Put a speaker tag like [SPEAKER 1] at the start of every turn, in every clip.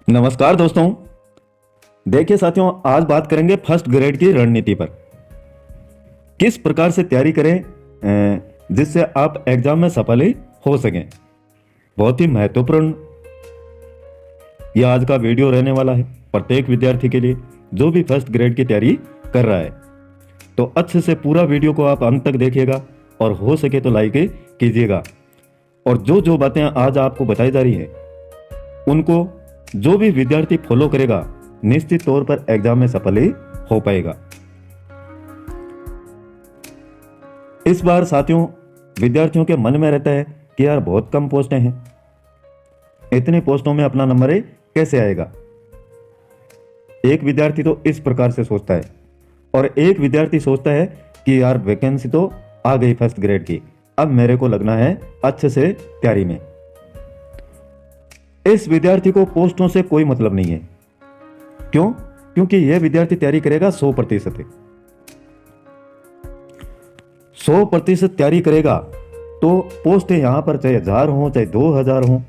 [SPEAKER 1] नमस्कार दोस्तों। देखिए साथियों, आज बात करेंगे फर्स्ट ग्रेड की रणनीति पर। किस प्रकार से तैयारी करें जिससे आप एग्जाम में सफल ही हो सकें। बहुत ही महत्वपूर्ण यह आज का वीडियो रहने वाला है प्रत्येक विद्यार्थी के लिए जो भी फर्स्ट ग्रेड की तैयारी कर रहा है। तो अच्छे से पूरा वीडियो को आप अंत तक देखिएगा और हो सके तो लाइक कीजिएगा। और जो जो बातें आज आपको बताई जा रही हैं उनको जो भी विद्यार्थी फॉलो करेगा निश्चित तौर पर एग्जाम में सफल ही हो पाएगा। इस बार साथियों विद्यार्थियों के मन में रहता है कि यार बहुत कम पोस्टें हैं, इतनी पोस्टों में अपना नंबर कैसे आएगा। एक विद्यार्थी तो इस प्रकार से सोचता है और एक विद्यार्थी सोचता है कि यार वैकेंसी तो आ गई फर्स्ट ग्रेड की, अब मेरे को लगना है अच्छे से तैयारी में। इस विद्यार्थी को पोस्टों से कोई मतलब नहीं है। क्यों? क्योंकि यह विद्यार्थी तैयारी करेगा 100%। 100% तैयारी करेगा तो पोस्टें यहां पर चाहे 1000 हो चाहे 2000 हो,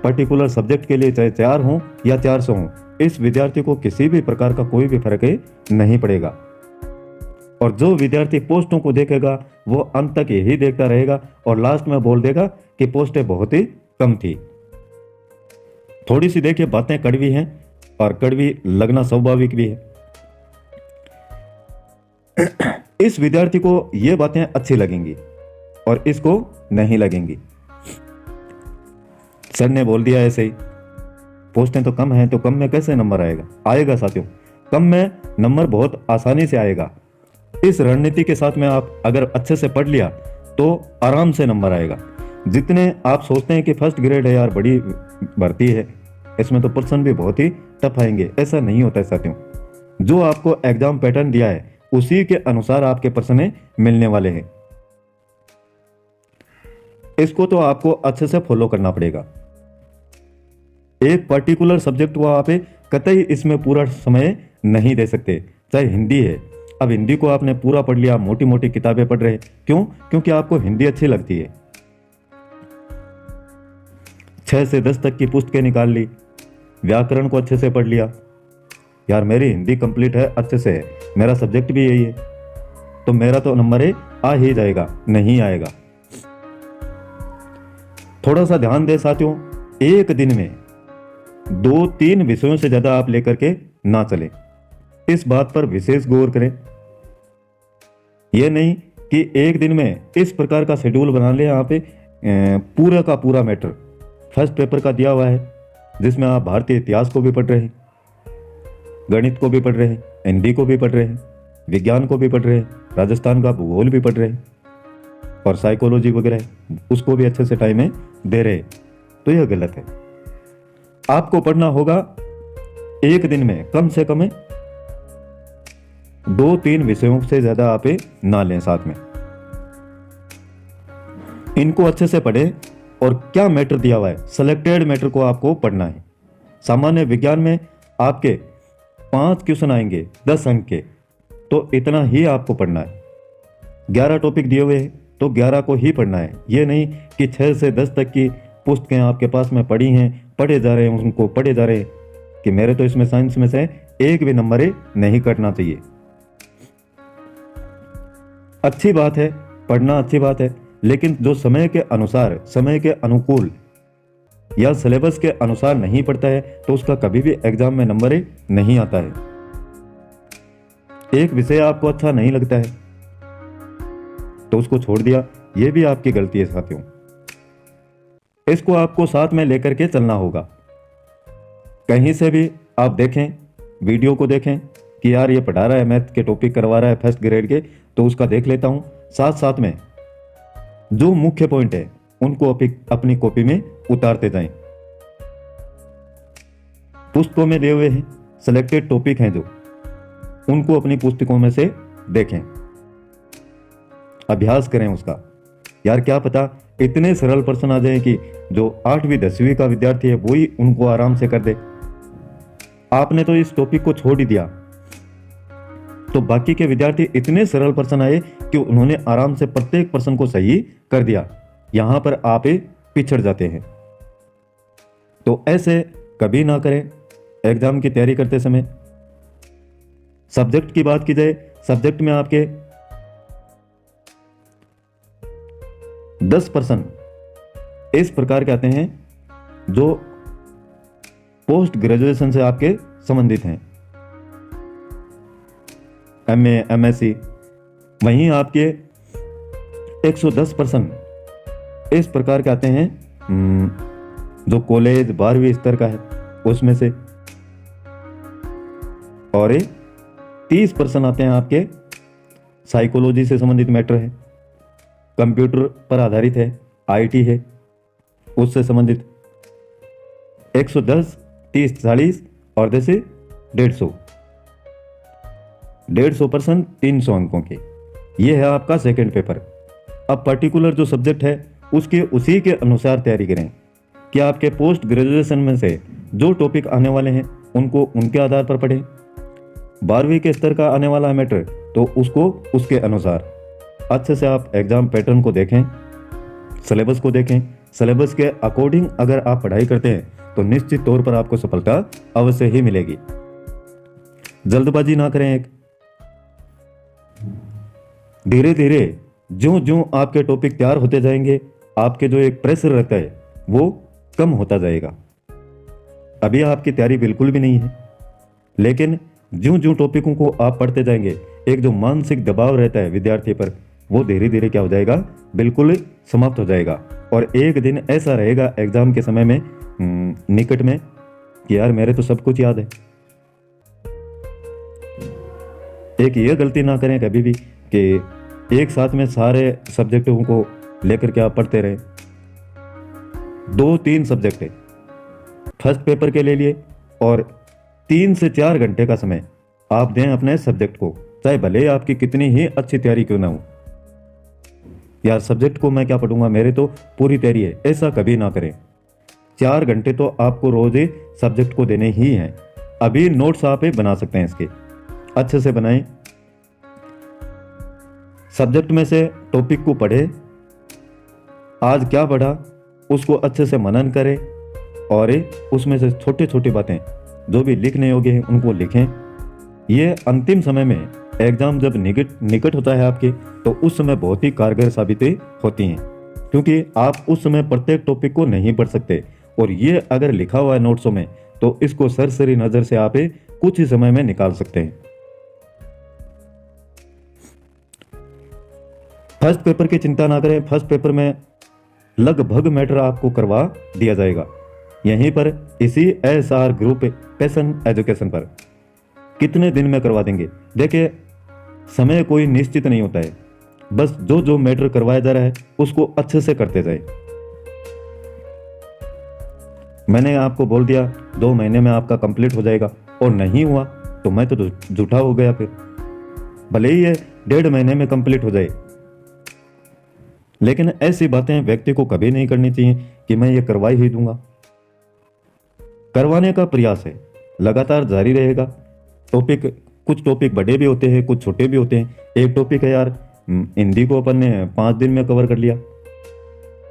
[SPEAKER 1] पर्टिकुलर सब्जेक्ट के लिए चाहे 4 हो या 400 हो, इस विद्यार्थी को किसी भी प्रकार का कोई भी फर्क नहीं पड़ेगा। और जो विद्यार्थी पोस्टों को देखेगा वो अंत तक यही देखता रहेगा और लास्ट में बोल देगा कि पोस्टें बहुत ही कम थी। थोड़ी सी देखिए बातें कड़वी हैं और कड़वी लगना स्वाभाविक भी है। इस विद्यार्थी को ये बातें अच्छी लगेंगी और इसको नहीं लगेंगी। सर ने बोल दिया ऐसे ही, पोस्टें तो कम हैं तो कम में कैसे नंबर आएगा। आएगा साथियों, कम में नंबर बहुत आसानी से आएगा। इस रणनीति के साथ में आप अगर अच्छे से पढ़ लिया तो आराम से नंबर आएगा। जितने आप सोचते हैं कि फर्स्ट ग्रेड है यार बड़ी भर्ती है, इसमें तो प्रश्न भी बहुत ही टफ आएंगे, ऐसा नहीं होता है साथियों। जो आपको एग्जाम पैटर्न दिया है उसी के अनुसार आपके प्रश्न मिलने वाले हैं। इसको तो आपको अच्छे से फॉलो करना पड़ेगा। एक पर्टिकुलर सब्जेक्ट को आप कतई इसमें पूरा समय नहीं दे सकते। चाहे हिंदी है, अब हिंदी को आपने पूरा पढ़ लिया, मोटी मोटी किताबें पढ़ रहे, क्यों? क्योंकि आपको हिंदी अच्छी लगती है। 6 से 10 तक की पुस्तकें निकाल ली, व्याकरण को अच्छे से पढ़ लिया, यार मेरी हिंदी कंप्लीट है, अच्छे से है, मेरा सब्जेक्ट भी यही है, तो मेरा तो नंबर आ ही जाएगा। नहीं आएगा। थोड़ा सा ध्यान दें साथियों, एक दिन में 2-3 विषयों से ज्यादा आप लेकर के ना चलें। इस बात पर विशेष गौर करें। यह नहीं कि एक दिन में इस प्रकार का शेड्यूल बना ले, यहाँ पे पूरा का पूरा मैटर फर्स्ट पेपर का दिया हुआ है जिसमें आप भारतीय इतिहास को भी पढ़ रहे हैं, गणित को भी पढ़ रहे हैं, हिंदी को भी पढ़ रहे हैं, विज्ञान को भी पढ़ रहे हैं, राजस्थान का भूगोल भी पढ़ रहे हैं और साइकोलॉजी वगैरह उसको भी अच्छे से टाइम दे रहे हैं, तो यह गलत है। आपको पढ़ना होगा एक दिन में कम से कम 2-3 विषयों से ज्यादा आप ना लें साथ में। इनको अच्छे से पढ़ें और क्या मैटर दिया हुआ है, सिलेक्टेड मैटर को आपको पढ़ना है। सामान्य विज्ञान में आपके 5 क्वेश्चन आएंगे 10 अंक के, तो इतना ही आपको पढ़ना है। 11 टॉपिक दिए हुए हैं तो 11 को ही पढ़ना है। ये नहीं कि 6 से 10 तक की पुस्तकें आपके पास में पढ़ी हैं, पढ़े जा रहे हैं, उनको पढ़े जा रहे हैं कि मेरे तो इसमें साइंस में से एक भी नंबर नहीं कटना चाहिए। अच्छी बात है, पढ़ना अच्छी बात है, लेकिन जो समय के अनुसार, समय के अनुकूल या सिलेबस के अनुसार नहीं पढ़ता है तो उसका कभी भी एग्जाम में नंबर नहीं आता है। एक विषय आपको अच्छा नहीं लगता है तो उसको छोड़ दिया, यह भी आपकी गलती है साथियों। इसको आपको साथ में लेकर के चलना होगा। कहीं से भी आप देखें, वीडियो को देखें कि यार ये पढ़ा रहा है, मैथ के टॉपिक करवा रहा है फर्स्ट ग्रेड के, तो उसका देख लेता हूं। साथ साथ में जो मुख्य पॉइंट है उनको अपनी कॉपी में उतारते जाएं। पुस्तकों में दिए हुए हैं सिलेक्टेड टॉपिक हैं जो, उनको अपनी पुस्तकों में से देखें, अभ्यास करें उसका। यार क्या पता इतने सरल प्रश्न आ जाए कि जो 8वीं 10वीं का विद्यार्थी है वही उनको आराम से कर दे। आपने तो इस टॉपिक को छोड़ ही दिया, तो बाकी के विद्यार्थी इतने सरल प्रश्न आए कि उन्होंने आराम से प्रत्येक प्रश्न को सही कर दिया। यहां पर आप पिछड़ जाते हैं। तो ऐसे कभी ना करें एग्जाम की तैयारी करते समय। सब्जेक्ट की बात की जाए, सब्जेक्ट में आपके 10% इस प्रकार के आते हैं जो पोस्ट ग्रेजुएशन से आपके संबंधित हैं, एमए, एमएससी। वहीं आपके 110% इस प्रकार के आते हैं जो कॉलेज 12वीं स्तर का है उसमें से, और 30% आते हैं आपके साइकोलॉजी से संबंधित मैटर है, कंप्यूटर पर आधारित है, आईटी है, उससे संबंधित 110, 30, 40 और जैसे 150% 300 अंकों के। ये है आपका सेकंड पेपर। अब पर्टिकुलर जो सब्जेक्ट है उसके उसी के अनुसार तैयारी करें कि आपके पोस्ट ग्रेजुएशन में से जो टॉपिक आने वाले हैं उनको उनके आधार पर पढ़ें। 12वीं के स्तर का आने वाला है मैटर तो उसको उसके अनुसार अच्छे से आप एग्जाम पैटर्न को देखें, सिलेबस को देखें। सिलेबस के अकॉर्डिंग अगर आप पढ़ाई करते हैं तो निश्चित तौर पर आपको सफलता अवश्य ही मिलेगी। जल्दबाजी ना करें। एक धीरे धीरे ज्यों ज्यों आपके टॉपिक तैयार होते जाएंगे आपके जो एक प्रेशर रहता है वो कम होता जाएगा। अभी आपकी तैयारी बिल्कुल भी नहीं है, लेकिन ज्यों ज्यों टॉपिकों को आप पढ़ते जाएंगे एक जो मानसिक दबाव रहता है विद्यार्थी पर वो धीरे धीरे क्या हो जाएगा, बिल्कुल समाप्त हो जाएगा। और एक दिन ऐसा रहेगा एग्जाम के समय में निकट में कि यार मेरे तो सब कुछ याद है। एक ये गलती ना करें कभी भी कि एक साथ में सारे सब्जेक्टों को लेकर के आप पढ़ते रहे। 2-3 सब्जेक्ट है फर्स्ट पेपर के ले लिए और 3 से 4 घंटे का समय आप दें अपने सब्जेक्ट को, चाहे भले आपकी कितनी ही अच्छी तैयारी क्यों ना हो। यार सब्जेक्ट को मैं क्या पढ़ूंगा, मेरे तो पूरी तैयारी है, ऐसा कभी ना करें। 4 घंटे तो आपको रोज ही सब्जेक्ट को देने ही हैं। अभी नोट्स आप बना सकते हैं, इसके अच्छे से बनाएं। सब्जेक्ट में से टॉपिक को पढ़े, आज क्या पढ़ा उसको अच्छे से मनन करें और उसमें से छोटी छोटी बातें जो भी लिखने योग्य हैं उनको लिखें। ये अंतिम समय में एग्जाम जब निकट होता है आपके तो उस समय बहुत ही कारगर साबित होती हैं, क्योंकि आप उस समय प्रत्येक टॉपिक को नहीं पढ़ सकते। और ये अगर लिखा हुआ है नोट्सों में तो इसको सरसरी नजर से आप कुछ ही समय में निकाल सकते हैं। फर्स्ट पेपर की चिंता ना करें, फर्स्ट पेपर में लगभग मैटर आपको करवा दिया जाएगा यहीं पर इसी एसआर ग्रुप पैशन एजुकेशन पर। कितने दिन में करवा देंगे, देखिए समय कोई निश्चित नहीं होता है, बस जो जो मैटर करवाया जा रहा है उसको अच्छे से करते जाए। मैंने आपको बोल दिया 2 महीने में आपका कंप्लीट हो जाएगा और नहीं हुआ तो मैं तो झूठा हो गया। फिर भले ही ये 1.5 महीने में कंप्लीट हो जाए, लेकिन ऐसी बातें व्यक्ति को कभी नहीं करनी चाहिए कि मैं ये करवा ही दूंगा। करवाने का प्रयास है, लगातार जारी रहेगा। कुछ टॉपिक बड़े भी होते हैं, कुछ छोटे भी होते हैं। एक टॉपिक है यार हिंदी को अपन ने 5 दिन में कवर कर लिया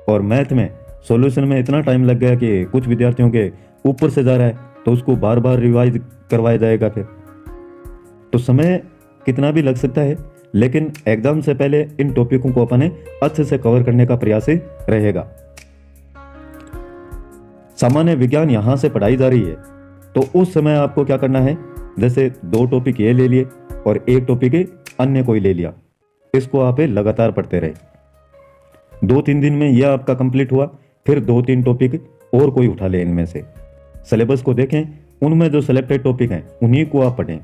[SPEAKER 1] और मैथ में सॉल्यूशन में इतना टाइम लग गया कि कुछ विद्यार्थियों के ऊपर से जा रहा है तो उसको बार बार रिवाइज करवाया जाएगा। फिर तो समय कितना भी लग सकता है, लेकिन एग्जाम से पहले इन टॉपिकों को अपन अच्छे से कवर करने का प्रयास रहेगा। सामान्य विज्ञान यहां से पढ़ाई जा रही है तो उस समय आपको क्या करना है, जैसे 2 टॉपिक ये ले लिए और एक टॉपिक अन्य कोई ले लिया, इसको आप लगातार पढ़ते रहे। 2-3 दिन में यह आपका कंप्लीट हुआ, फिर 2-3 टॉपिक और कोई उठा ले। इनमें से सिलेबस को देखें, उनमें जो सिलेक्टेड टॉपिक हैं उन्हीं को आप पढ़ें,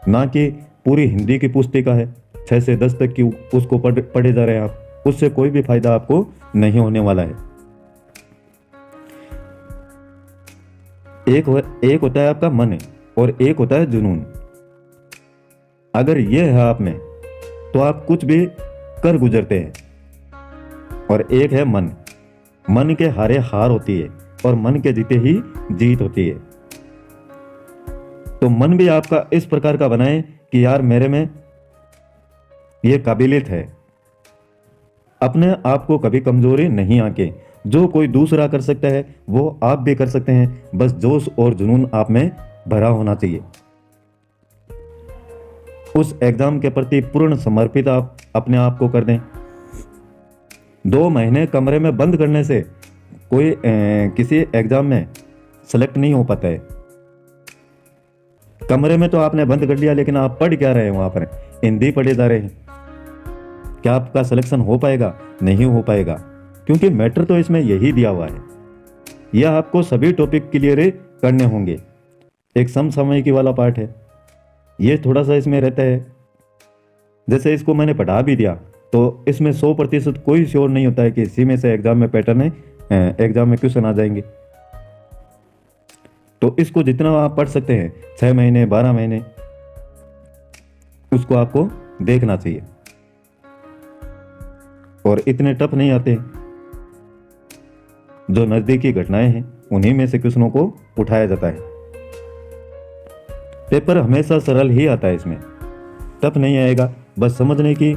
[SPEAKER 1] ना कि पूरी हिंदी की पुस्तिका है 6 से 10 तक की उसको पढ़े जा रहे हैं आप। उससे कोई भी फायदा आपको नहीं होने वाला है। एक होता है आपका मन और एक होता है जुनून। अगर यह है आप में तो आप कुछ भी कर गुजरते हैं। और एक है मन, मन के हारे हार होती है और मन के जीते ही जीत होती है। तो मन भी आपका इस प्रकार का बनाए कि यार मेरे में ये काबिलियत है। अपने आप को कभी कमजोरी नहीं आके जो कोई दूसरा कर सकता है वो आप भी कर सकते हैं, बस जोश और जुनून आप में भरा होना चाहिए। उस एग्जाम के प्रति पूर्ण समर्पित आप अपने आप को कर दें। 2 महीने कमरे में बंद करने से कोई किसी एग्जाम में सेलेक्ट नहीं हो पाता है। कमरे में तो आपने बंद कर लिया, लेकिन आप पढ़ क्या रहे हैं वहां पर? हिंदी पढ़े जा रहे हैं। क्या आपका सिलेक्शन हो पाएगा? नहीं हो पाएगा, क्योंकि मैटर तो इसमें यही दिया हुआ है। यह आपको सभी टॉपिक क्लियर करने होंगे। एक समसामयिकी वाला पार्ट है, ये थोड़ा सा इसमें रहता है। जैसे इसको मैंने पढ़ा भी दिया तो इसमें 100% कोई श्योर नहीं होता है कि इसी में से एग्जाम में पैटर्न है, एग्जाम में क्वेश्चन आ जाएंगे। तो इसको जितना आप पढ़ सकते हैं 6 महीने 12 महीने, उसको आपको देखना चाहिए। और इतने टफ नहीं आते, जो नजदीकी घटनाएं हैं उन्हीं में से क्वेश्चनों को उठाया जाता है। पेपर हमेशा सरल ही आता है, इसमें टफ नहीं आएगा, बस समझने की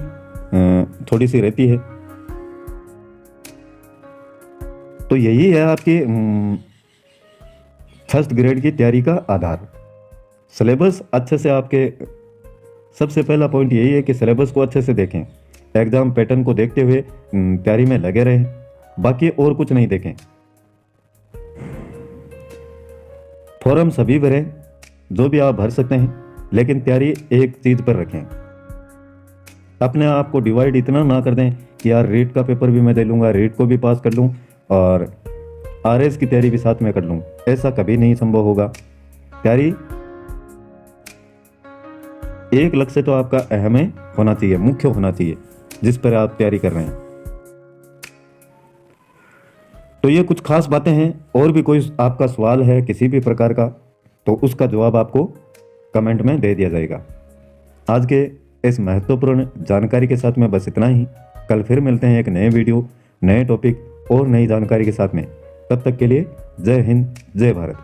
[SPEAKER 1] थोड़ी सी रहती है। तो यही है आपकी फर्स्ट ग्रेड की तैयारी का आधार। सिलेबस अच्छे से आपके, सबसे पहला पॉइंट यही है कि सिलेबस को अच्छे से देखें, एग्जाम पैटर्न को देखते हुए तैयारी में लगे रहें, बाकी और कुछ नहीं देखें। फॉर्म सभी भरें जो भी आप भर सकते हैं, लेकिन तैयारी एक चीज पर रखें। अपने आप को डिवाइड इतना ना कर दें कि यार रीट का पेपर भी मैं दे लूंगा, रीट को भी पास कर लूं और आरएस की तैयारी भी साथ में कर लूं। ऐसा कभी नहीं संभव होगा। तैयारी एक लक्ष्य तो आपका अहम होना चाहिए, मुख्य होना चाहिए, जिस पर आप तैयारी कर रहे हैं। तो ये कुछ खास बातें हैं। और भी कोई आपका सवाल है किसी भी प्रकार का, तो उसका जवाब आपको कमेंट में दे दिया जाएगा। आज के इस महत्वपूर्ण जानकारी के साथ में बस इतना ही। कल फिर मिलते हैं एक नए वीडियो, नए टॉपिक और नई जानकारी के साथ में। तब तक के लिए जय हिंद, जय भारत।